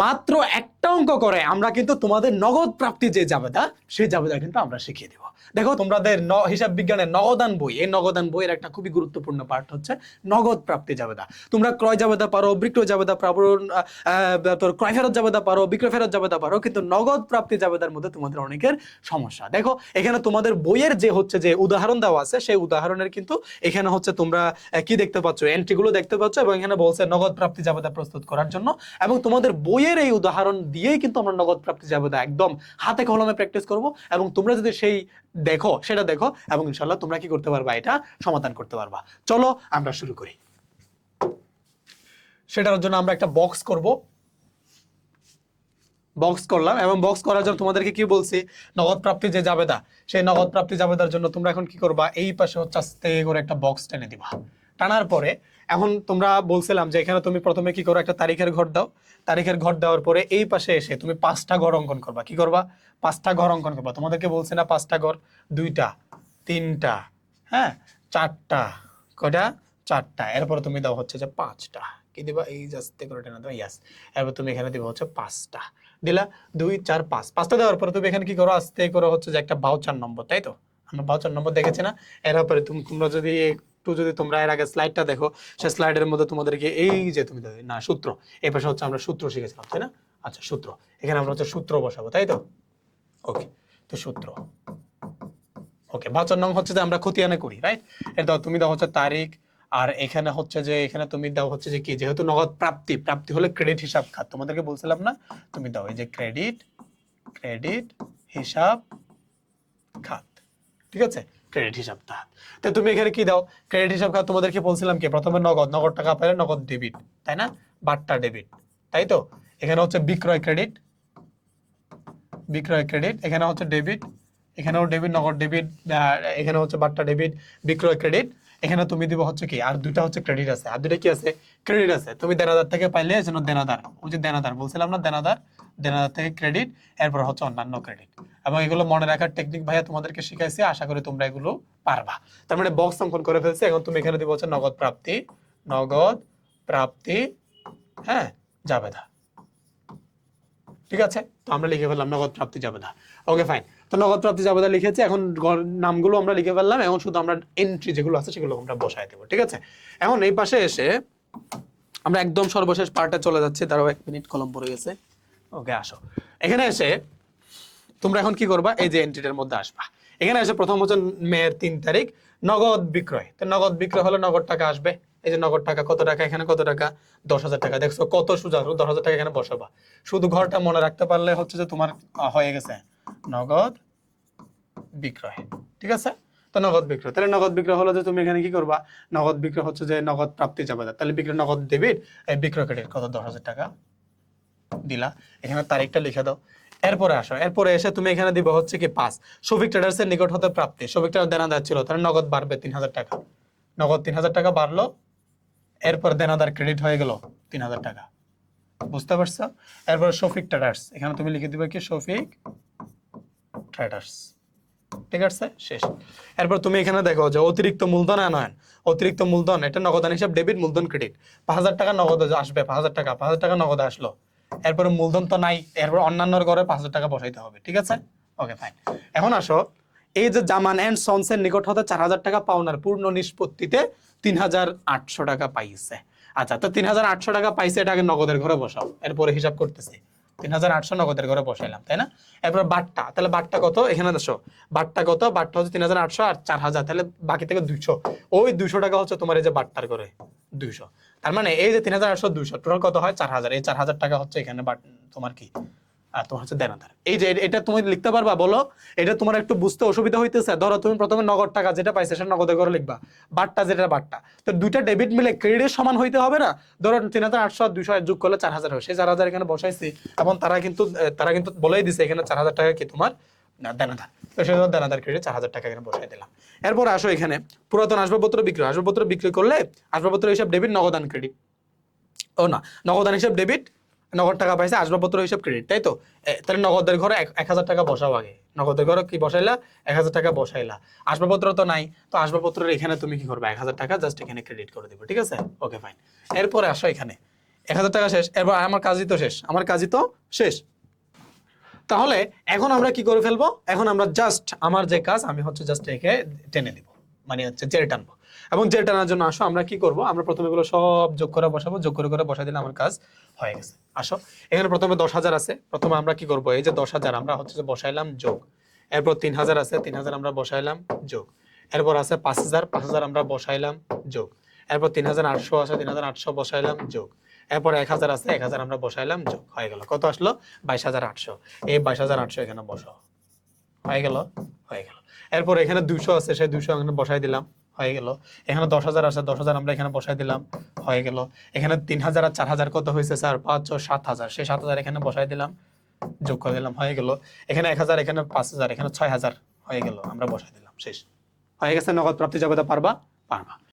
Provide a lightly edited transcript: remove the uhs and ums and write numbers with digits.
মাত্র একটা অঙ্ক করে আমরা কিন্তু তোমাদের নগদ প্রাপ্তি যে জাবেদা সেই জাবেদা কিন্তু আমরা শিখিয়ে দিব। দেখো তোমাদের হিসাব বিজ্ঞানের নগদান বই, এই নগদান বইয়ের একটা খুবই গুরুত্বপূর্ণ পার্ট হচ্ছে নগদ প্রাপ্তি জাবেদা। তোমরা ক্রয় জাবেদা পারো, বিক্রয় জাবেদা পারো, তোর ক্রয় ফেরত জাবেদা পারো, বিক্রয় ফেরত জাবেদা পারো, কিন্তু নগদ প্রাপ্তি জাবেদার মধ্যে তোমাদের অনেকের সমস্যা। দেখো এখানে তোমাদের বইয়ের যে হচ্ছে যে উদাহরণ দেওয়া আছে সেই উদাহরণের কিন্তু এখানে হচ্ছে তোমরা কি দেখতে পাচ্ছ, এন্ট্রিগুলো দেখতে পাচ্ছ, এবং এখানে বলছে নগদ প্রাপ্তি জাবেদা প্রস্তুত করার জন্য। এবং তোমাদের বইয়ের এই উদাহরণ দিয়েই কিন্তু আমরা নগদ প্রাপ্তি জাবেদা একদম হাতে কলমে প্র্যাকটিস করব। এবং তোমরা যদি সেই দেখো, সেটা দেখো, এবং ইনশাআল্লাহ তোমরা কি করতে পারবা, এটা সমাধান করতে পারবা। চলো আমরা শুরু করি। সেটার জন্য আমরা একটা বক্স করব, বক্স করলাম, এবং বক্স করার জন্য তোমাদেরকে কি বলছি, নগদ প্রাপ্তি যে জাবেদা সেই নগদ প্রাপ্তি জাবেদার জন্য তোমরা এখন কি করবা, এই পাশে হচ্ছে আস্তে করে একটা বক্স টেনে দিবা। টানার পরে এখন তোমরা বলছিলাম যে এখানে তুমি প্রথমে কি করো, একটা তারিখের ঘর দাও। তারিখের ঘর দেওয়ার পরে এই পাশে এসে তুমি 5টা ঘর অঙ্কন করবা। কি করবা? 5টা ঘর অঙ্কন করবা। তোমাদেরকে বলছি না 5টা ঘর, 2টা, 3টা, হ্যাঁ, 4টা, কয়টা? 4টা। এরপরে তুমি দাও হচ্ছে যে 5টা। কি দিবা? এই জাস্তে করে টেনে দাও, ইয়াস। এরপর তুমি এখানে দিবা হচ্ছে 5টা। দিলা 2 4 5, 5টা দেওয়ার পরে তুমি এখানে কি করো, আস্তে করে হচ্ছে যে একটা ভাউচার নম্বর, তাই তো? আমরা ভাউচার নম্বর দেখেছি না? এরপরে তোমরা যদি একটু যদি তোমরা এর আগে স্লাইডটা দেখো, সেই স্লাইডের মধ্যে তোমাদেরকে এই যে তুমি না সূত্র, এই পাশে হচ্ছে আমরা সূত্র শিখেছিলাম, তাই না? আচ্ছা, সূত্র, এখানে আমরা হচ্ছে সূত্র বসাবো, তাই তো? ওকে, তো সূত্র, ওকে, ভাউচার নং হচ্ছে যে আমরা খতিয়ানে করি, রাইট? এর দাও, তুমি দাও হচ্ছে তারিখ, আর এখানে হচ্ছে যে এখানে তুমি দাও হচ্ছে যে কি, যেহেতু নগদ প্রাপ্তি, প্রাপ্তি হলে ক্রেডিট হিসাব খাত, তোমাদেরকে বলছিলাম না, তুমি দাও এই যে ক্রেডিট, ক্রেডিট হিসাব খাত, ঠিক আছে? ক্রেডিট হিসাব খাত। তো তুমি এখানে কি দাও, ক্রেডিট হিসাব খাত। তোমাদেরকে বলছিলাম কি, প্রথমে নগদ, নগদ টাকা পেলে নগদ ডেবিট, তাই না? বাট্টা ডেবিট, তাই তো? এখানে হচ্ছে বিক্রয় ক্রেডিট, বিক্রয় ক্রেডিট, এখানে হচ্ছে ডেবিট, এখানেও ডেবিট, নগদ ডেবিট, এখানে হচ্ছে বাট্টা ডেবিট, বিক্রয় ক্রেডিট। এখানে তুমি দিব হচ্ছে কি, আর দুইটা হচ্ছে ক্রেডিট আছে, আর দুইটা কি আছে? ক্রেডিট আছে। তুমি দেনাদার থেকে পাইলে যেন দেনাদার, ওই যে দেনাদার বলছিলাম না, দেনাদার, দেনাদার থেকে ক্রেডিট, এরপর হচ্ছে অন্যান্য ক্রেডিট। এবং এগুলো মনে রাখার টেকনিক ভাইয়া তোমাদেরকে শিখাইছি, আশা করি তোমরা এগুলো পারবা। তার মানে বক্স অঙ্কন করে ফেলছে। এখন তুমি এখানে দিব হচ্ছে নগদ প্রাপ্তি, নগদ প্রাপ্তি, হ্যাঁ, জাবেদা, ঠিক আছে? তো আমরা লিখে ফেললাম নগদ প্রাপ্তি জাবেদা। ওকে, ফাইন। তো নগদ প্রাপ্তি জাবেদা লিখেছি, এখন নামগুলো আমরা লিখে ফেললাম। এখন শুধু আমরা এন্ট্রি যেগুলো আছে সেগুলো আমরা বসায় দেবো, ঠিক আছে? এখন এই পাশে এসে আমরা একদম সর্বশেষ পার্টে চলে যাচ্ছি। তারও 1 মিনিট, কলম পড়ে গেছে। ওকে, আসো। এখানে এসে তোমরা এখন কি করবা, এই যে এন্ট্রিটার মধ্যে আসবা। এখানে এসে প্রথম হচ্ছে মের 3 তারিখ নগদ বিক্রয়। তো নগদ বিক্রয় হলে নগদ টাকা আসবে। এই যে নগদ টাকা, কত টাকা? এখানে কত টাকা? 10,000 টাকা। দেখছো কত সোজা, 10,000 টাকা এখানে বসাবা। শুধু ঘরটা মনে রাখতে পারলে হচ্ছে যে তোমার হয়ে গেছে নগদ বিক্রয়, ঠিক আছে? তো নগদ বিক্রয়, তাহলে নগদ বিক্রয় হলো যে তুমি এখানে কি করবা, নগদ বিক্রয় হচ্ছে যে নগদ প্রাপ্তি যাবে, তাহলে বিক্রয় নগদ ডেবিট, বিক্রয় ক্রেডিট, কত? 10,000 টাকা দিলা। এখানে তারিখটা লিখে দাও। এরপরে আসো, এরপরে এসে তুমি এখানে দিব হচ্ছে কি 5, শফিক ট্রেডার্স এর নিকট হতে প্রাপ্তি। শফিক ট্রেডার দেনাদার ছিল, তাহলে নগদ বাড়বে 3,000 টাকা, নগদ 3,000 টাকা বাড়লো। এরপর দেনাদার ক্রেডিট হয়ে গেল 3,000 টাকা, বুঝতে পারছো? এরপর শফিক ট্রেডার্স, এখানে তুমি লিখে দিবে কি শফিক ট্রেডার্স, ঠিক আছে? শেষ। এরপর তুমি এখানে দেখো যে অতিরিক্ত মূলধন আনয়ন, অতিরিক্ত মূলধন, এটা নগদান হিসাব ডেবিট, মূলধন ক্রেডিট। 5,000 টাকা নগদ আসবে, 5,000 টাকা, 5,000 টাকা নগদ আসলো। এরপরে মূলধন তো নাই, এরপর অন্যান্যর ঘরে 5,000 টাকা বসাইতে হবে, ঠিক আছে? ওকে, ফাইন। এখন আসো, এই যে জামান এন্ড সন্সের নিকট হতে 4,000 টাকা পাওনার পূর্ণ নিষ্পত্তিতে 3,800 টাকা পাইছে। আচ্ছা, তো 3,800 টাকা পাইছে, এটাকে নগদের ঘরে বসাও। এরপরে হিসাব করতেছি, 3,800 নগদের ঘরে বসাইলাম, তাই না? এরপর বাট্টা, তাহলে বাট্টা কত? এখানে দেখো বাট্টা কত, বাট্টা হচ্ছে 3,800 আর 4,000, তাহলে বাকি থেকে 200। ওই 200 টাকা হচ্ছে তোমার এই যে বাট্টার ঘরে 200। তার মানে এই যে 3,800 200 টোটাল কত হয়? 4,000। এই 4,000 টাকা হচ্ছে এখানে তোমার কি, আর তোমার হচ্ছে দেনাদার। এই যে এটা তুমি লিখতে পারবা? বলো, এটা তোমার একটু বুঝতে অসুবিধা হইতেছে? ধরো তুমি প্রথমে নগদ টাকা যেটা পাইছে সেটা নগদের ঘরে লিখবা, বাট্টা যেটা বাট্টা, তো দুইটা ডেবিট মিলে ক্রেডিট সমান হইতে হবে না? ধরো 3,800 আর 200 যোগ করলে 4,000 হয়, সেই 4,000 এখানে বসাইছি। এবং তারা কিন্তু বলেই দিছে এখানে 4,000 টাকা কি তোমার দেনাদার, তো সেজন্য দেনাদার ক্রেডিট 4,000 টাকা এখানে বসাই দিলাম। এরপর আসো, এখানে পুরাতন আসবাবপত্র বিক্রয়, আসবাবপত্র বিক্রয় করলে আসবাবপত্র হিসাব ডেবিট, নগদান ক্রেডিট, ও না, নগদান হিসাব ডেবিট, নগদ টাকা পাইছে, আসবাবপত্র হিসাব ক্রেডিট, তাই তো? তাহলে নগদের ঘরে 1,000 টাকা বসাও আগে। নগদের ঘরে কি বসাইলা? 1,000 টাকা বসাইলা। আসবাবপত্র তো নাই, তো আসবাবপত্রের এখানে তুমি কি করবে, 1,000 টাকা জাস্ট এখানে ক্রেডিট করে দিবে, ঠিক আছে? ওকে, ফাইন। এরপরে আসো, এখানে 1000 টাকা শেষ, এবার আমার কাজই তো শেষ, আমার কাজই তো শেষ। তাহলে এখন আমরা কি করে ফেলবো, এখন আমরা জাস্ট আমার যে কাজ আমি হচ্ছে জাস্ট একে টেনে দিব, মানে হচ্ছে জেল টানবো। এবং জেল টানার জন্য আসো আমরা কি করব, আমরা প্রথমে এগুলো সব যোগ করে বসাবো, যোগ করে করে বসাই দিলে আমার কাজ হয়ে গেছে। আসো এখানে প্রথমে 10,000 আছে, প্রথমে আমরা কি করব, এই যে 10,000 আমরা হচ্ছে যে বসাইলাম যোগ, এরপর 3,000 আছে, 3,000 আমরা বসাইলাম যোগ, এরপর আছে 5,000, 5,000 আমরা বসাইলাম যোগ, এরপর 3,800 আছে, 3,800 বসাইলাম যোগ, এরপর 1,000 আছে, 1,000 আমরা বসাইলাম যোগ, হয়ে গেল। কত আসলো? 22,800। এই 22,800 এখানে বসাও, হয়ে গেল, হয়ে গেল। এরপর এখানে 200 আছে, সেই 200 এখানে বসাই দিলাম, হয়ে গেল। এখানে 10,000 আছে, 10,000 আমরা এখানে বসাই দিলাম, হয়ে গেল। এখানে 3,000 আর 4,000 কত হয়েছে স্যার? 5 ও 7,000, সেই 7,000 এখানে বসাই দিলাম, যোগ করে দিলাম, হয়ে গেল। এখানে 1,000, এখানে 5,000, এখানে 6,000 হয়ে গেল, আমরা বসাই দিলাম, শেষ হয়ে গেছে। নগদ প্রাপ্তি জগতে পারবা? পারবা।